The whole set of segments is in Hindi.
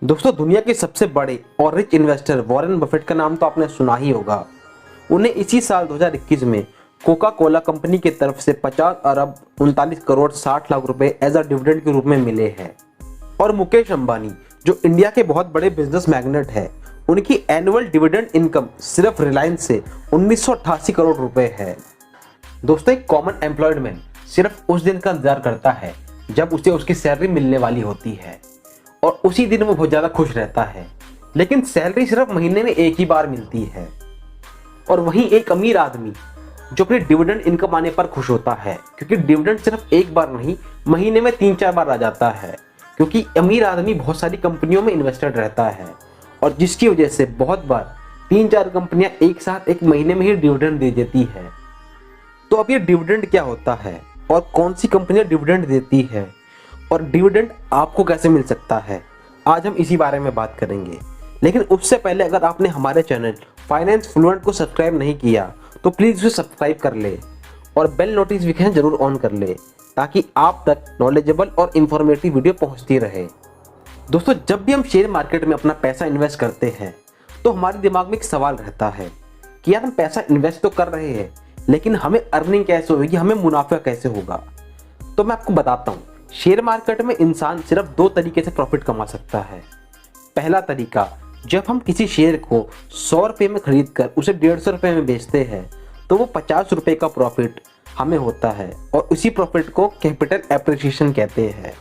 दोस्तों, दुनिया के सबसे बड़े और रिच इन्वेस्टर वॉरेन बफेट का नाम तो आपने सुना ही होगा। उन्हें इसी साल 2021 में कोका कोला कंपनी की तरफ से 50 अरब 39 करोड़ 60 लाख रुपए एज अ डिविडेंड के रूप में मिले हैं। और मुकेश अंबानी, जो इंडिया के बहुत बड़े बिजनेस मैग्नेट है, उनकी एनुअल डिविडेंड इनकम सिर्फ रिलायंस से 1988 करोड़ रुपए है। दोस्तों, एक कॉमन एम्प्लॉयड मैन सिर्फ उस दिन का इंतजार करता है जब उसे उसकी सैलरी मिलने वाली होती है, और उसी दिन वो बहुत ज़्यादा खुश रहता है। लेकिन सैलरी सिर्फ महीने में एक ही बार मिलती है। और वहीं एक अमीर आदमी जो अपनी डिविडेंड इनकम आने पर खुश होता है, क्योंकि डिविडेंड सिर्फ एक बार नहीं, महीने में 3-4 बार आ जाता है। क्योंकि अमीर आदमी बहुत सारी कंपनियों में इन्वेस्टेड रहता है, और जिसकी वजह से बहुत बार 3-4 कंपनियां एक साथ एक महीने में ही डिविडेंड दे देती है। तो अब ये डिविडेंड क्या होता है और कौन सी कंपनियां डिविडेंड देती है, और डिविडेंड आपको कैसे मिल सकता है, आज हम इसी बारे में बात करेंगे। लेकिन उससे पहले अगर आपने हमारे चैनल फाइनेंस फ्लुएंट को सब्सक्राइब नहीं किया तो प्लीज़ उसे सब्सक्राइब कर ले और बेल नोटिफिकेशन जरूर ऑन कर ले, ताकि आप तक नॉलेजेबल और इन्फॉर्मेटिव वीडियो पहुंचती रहे। दोस्तों, जब भी हम शेयर मार्केट में अपना पैसा इन्वेस्ट करते हैं तो हमारे दिमाग में एक सवाल रहता है कि यार, हम पैसा इन्वेस्ट तो कर रहे हैं, लेकिन हमें अर्निंग कैसे होगी, हमें मुनाफा कैसे होगा। तो मैं आपको बताता हूँ, शेयर मार्केट में इंसान सिर्फ 2 तरीके से प्रॉफिट कमा सकता है। पहला तरीका, जब हम किसी शेयर को 100 रुपये में खरीद कर उसे 150 रुपये में बेचते हैं तो वो 50 रुपये का प्रॉफिट हमें होता है, और उसी प्रॉफिट को कैपिटल एप्रिसिएशन कहते हैं।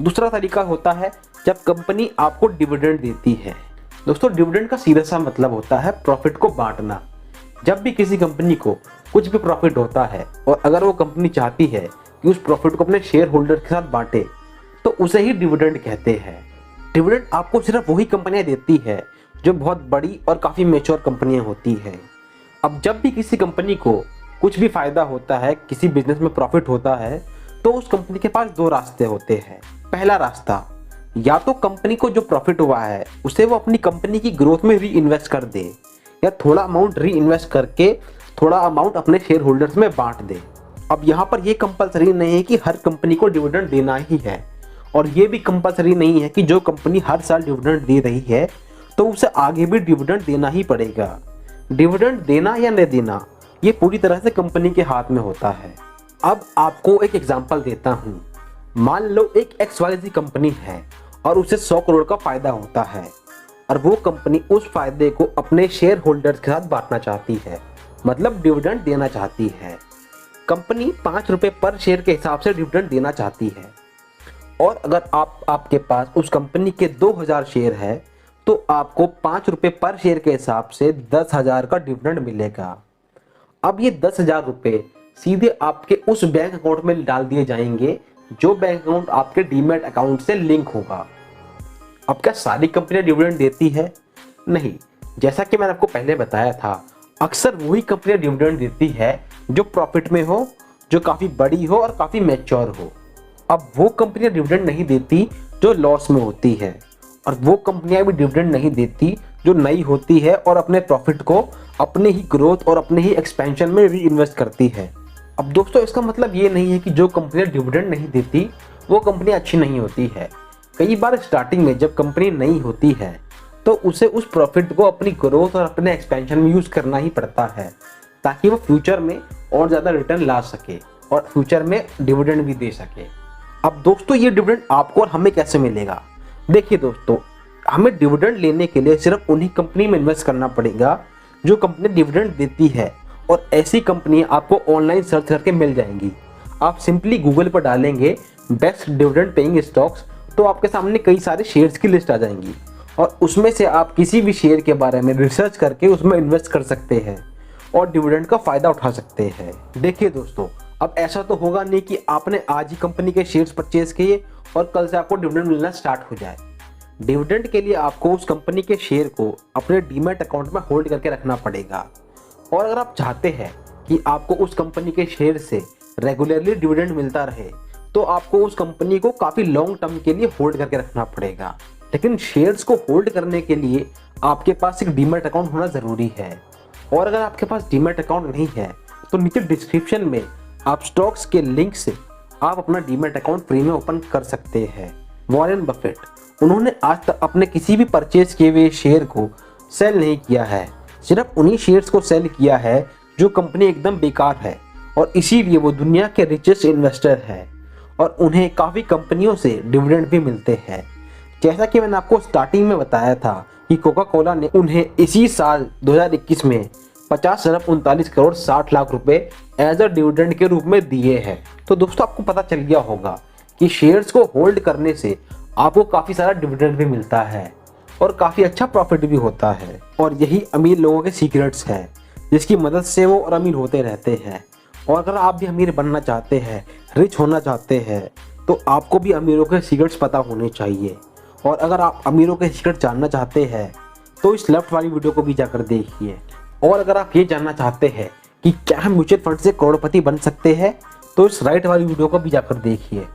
दूसरा तरीका होता है जब कंपनी आपको डिविडेंड देती है। दोस्तों, डिविडेंड का सीधा सा मतलब होता है प्रॉफिट को बांटना। जब भी किसी कंपनी को कुछ भी प्रॉफिट होता है और अगर वो कंपनी चाहती है कि उस प्रॉफिट को अपने शेयर होल्डर के साथ बांटे, तो उसे ही डिविडेंड कहते हैं। डिविडेंड आपको सिर्फ वही कंपनियां देती है जो बहुत बड़ी और काफ़ी मैच्योर कंपनियां होती हैं। अब जब भी किसी कंपनी को कुछ भी फायदा होता है, किसी बिजनेस में प्रॉफिट होता है, तो उस कंपनी के पास 2 रास्ते होते हैं। पहला रास्ता, या तो कंपनी को जो प्रॉफिट हुआ है उसे वो अपनी कंपनी की ग्रोथ में री इन्वेस्ट कर दे, या थोड़ा अमाउंट री इन्वेस्ट करके थोड़ा अमाउंट अपने शेयर होल्डर्स में बांट दे। अब यहाँ पर यह कंपलसरी नहीं है कि हर कंपनी को डिविडेंड देना ही है, और ये भी कंपलसरी नहीं है कि जो कंपनी हर साल डिविडेंड दे रही है तो उसे आगे भी डिविडेंड देना ही पड़ेगा। डिविडेंड देना या न देना ये पूरी तरह से कंपनी के हाथ में होता है। अब आपको एक एग्जांपल देता हूँ। मान लो एक XYZ कंपनी है और उसे 100 करोड़ का फायदा होता है, और वो कंपनी उस फायदे को अपने शेयर होल्डर्स के साथ बांटना चाहती है, मतलब डिविडेंड देना चाहती है। कंपनी 5 रुपये पर शेयर के हिसाब से डिविडेंड देना चाहती है, और अगर आपके पास उस कंपनी के 2000 शेयर है तो आपको 5 रुपये पर शेयर के हिसाब से 10,000 का डिविडेंड मिलेगा। अब ये 10,000 रुपये सीधे आपके उस बैंक अकाउंट में डाल दिए जाएंगे जो बैंक अकाउंट आपके डीमैट अकाउंट से लिंक होगा। अब क्या सारी कंपनियां डिविडेंड देती है? नहीं। जैसा कि मैंने आपको पहले बताया था, अक्सर वही कंपनियां डिविडेंड देती है जो प्रॉफिट में हो, जो काफ़ी बड़ी हो और काफ़ी मैच्योर हो। अब वो कंपनियां डिविडेंड नहीं देती जो लॉस में होती है, और वो कंपनियां भी डिविडेंड नहीं देती जो नई होती है और अपने प्रॉफिट को अपने ही ग्रोथ और अपने ही एक्सपेंशन में री इन्वेस्ट करती है। अब दोस्तों, इसका मतलब ये नहीं है कि जो कंपनियां डिविडेंड नहीं देती वो कंपनियां अच्छी नहीं होती है। कई बार स्टार्टिंग में जब कंपनी नई होती है तो उसे उस प्रॉफिट को अपनी ग्रोथ और अपने एक्सपेंशन में यूज़ करना ही पड़ता है, ताकि वो फ्यूचर में और ज़्यादा रिटर्न ला सके और फ्यूचर में डिविडेंड भी दे सके। अब दोस्तों, ये डिविडेंड आपको और हमें कैसे मिलेगा? देखिए दोस्तों, हमें डिविडेंड लेने के लिए सिर्फ उन्हीं कंपनी में इन्वेस्ट करना पड़ेगा जो कंपनी डिविडेंड देती है, और ऐसी कंपनी आपको ऑनलाइन सर्च करके मिल जाएंगी। आप सिंपली गूगल पर डालेंगे बेस्ट डिविडेंड पेइंग स्टॉक्स, तो आपके सामने कई सारे शेयर्स की लिस्ट आ जाएंगी, और उसमें से आप किसी भी शेयर के बारे में रिसर्च करके उसमें इन्वेस्ट कर सकते हैं और डिविडेंड का फ़ायदा उठा सकते हैं। देखिए दोस्तों, अब ऐसा तो होगा नहीं कि आपने आज ही कंपनी के शेयर्स परचेज किए और कल से आपको डिविडेंड मिलना स्टार्ट हो जाए। डिविडेंड के लिए आपको उस कंपनी के शेयर को अपने डीमैट अकाउंट में होल्ड करके रखना पड़ेगा, और अगर आप चाहते हैं कि आपको उस कंपनी के शेयर से रेगुलरली डिविडेंड मिलता रहे तो आपको उस कंपनी को काफ़ी लॉन्ग टर्म के लिए होल्ड करके रखना पड़ेगा। लेकिन शेयर्स को होल्ड करने के लिए आपके पास एक डीमैट अकाउंट होना ज़रूरी है, और अगर आपके पास डीमैट अकाउंट नहीं है तो नीचे डिस्क्रिप्शन में आप स्टॉक्स के लिंक से आप अपना डीमैट अकाउंट फ्री में ओपन कर सकते हैं। वॉरेन बफेट उन्होंने आज तक अपने किसी भी परचेज किए हुए शेयर को सेल नहीं किया है। सिर्फ उन्हीं शेयर्स को सेल किया है जो कंपनी एकदम बेकार है, और इसीलिए वो दुनिया के रिचेस्ट इन्वेस्टर है और उन्हें काफ़ी कंपनियों से डिविडेंड भी मिलते हैं। जैसा कि मैंने आपको स्टार्टिंग में बताया था कि कोका कोला ने उन्हें इसी साल 2021 में 50 अरब 39 करोड़ 60 लाख रुपए एज अ डिविडेंड के रूप में दिए हैं। तो दोस्तों आपको पता चल गया होगा कि शेयर्स को होल्ड करने से आपको काफ़ी सारा डिविडेंड भी मिलता है और काफ़ी अच्छा प्रॉफिट भी होता है, और यही अमीर लोगों के सीक्रेट्स हैं जिसकी मदद से वो और अमीर होते रहते हैं। और अगर आप भी अमीर बनना चाहते हैं, रिच होना चाहते हैं, तो आपको भी अमीरों के सीक्रेट्स पता होने चाहिए। और अगर आप अमीरों के सीक्रेट जानना चाहते हैं तो इस लेफ्ट वाली वीडियो को भी जाकर देखिए। और अगर आप ये जानना चाहते हैं कि क्या हम म्यूचुअल फंड से करोड़पति बन सकते हैं तो इस राइट वाली वीडियो को भी जाकर देखिए।